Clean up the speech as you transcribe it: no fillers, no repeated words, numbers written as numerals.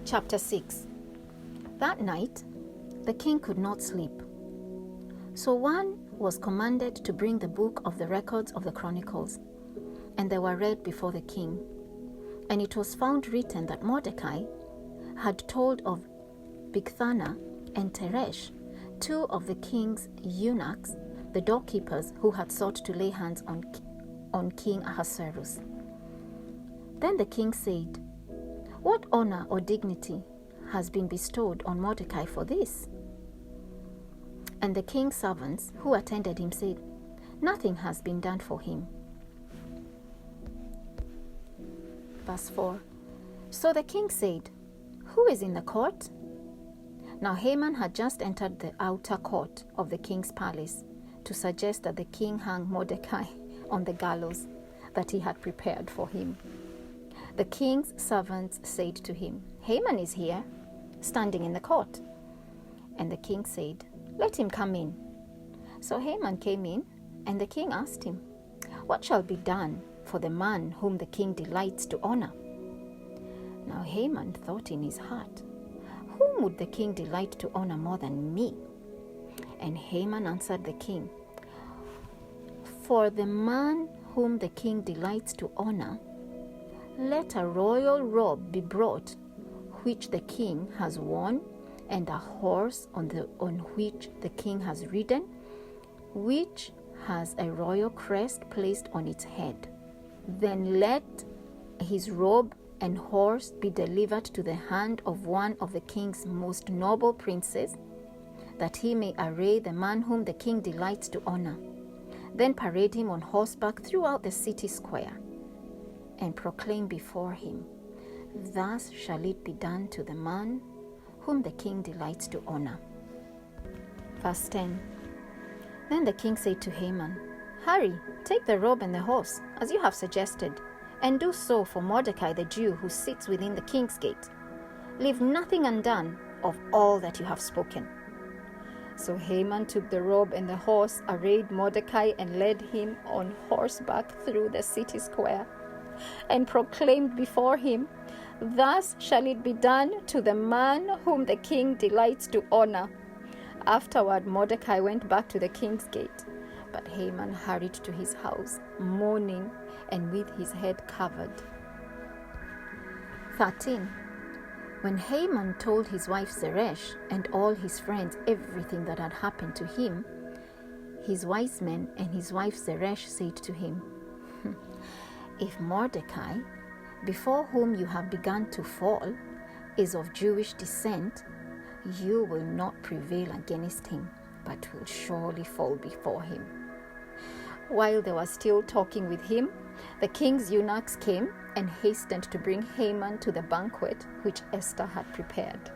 Chapter 6. That night, the king could not sleep. So one was commanded to bring the book of the records of the Chronicles, and they were read before the king. And it was found written that Mordecai had told of Bigthana and Teresh, two of the king's eunuchs, the doorkeepers who had sought to lay hands on King Ahasuerus. Then the king said, "What honor or dignity has been bestowed on Mordecai for this?" And the king's servants who attended him said, "Nothing has been done for him." Verse 4. So the king said, "Who is in the court?" Now Haman had just entered the outer court of the king's palace to suggest that the king hang Mordecai on the gallows that he had prepared for him. The king's servants said to him, "Haman is here, standing in the court." And the king said, "Let him come in." So Haman came in, and the king asked him, "What shall be done for the man whom the king delights to honor?" Now Haman thought in his heart, "Whom would the king delight to honor more than me?" And Haman answered the king, "For the man whom the king delights to honor, let a royal robe be brought, which the king has worn, and a horse on which the king has ridden, which has a royal crest placed on its head. Then let his robe and horse be delivered to the hand of one of the king's most noble princes, that he may array the man whom the king delights to honor. Then parade him on horseback throughout the city square, and proclaim before him, 'Thus shall it be done to the man whom the king delights to honor.'" Verse 10. Then the king said to Haman, "Hurry, take the robe and the horse, as you have suggested, and do so for Mordecai the Jew who sits within the king's gate. Leave nothing undone of all that you have spoken." So Haman took the robe and the horse, arrayed Mordecai, and led him on horseback through the city square, and proclaimed before him, "Thus shall it be done to the man whom the king delights to honor." Afterward Mordecai went back to the king's gate, but Haman hurried to his house, mourning and with his head covered. 13. When Haman told his wife Zeresh and all his friends everything that had happened to him, his wise men and his wife Zeresh said to him, "If Mordecai, before whom you have begun to fall, is of Jewish descent, you will not prevail against him, but will surely fall before him." While they were still talking with him, the king's eunuchs came and hastened to bring Haman to the banquet which Esther had prepared.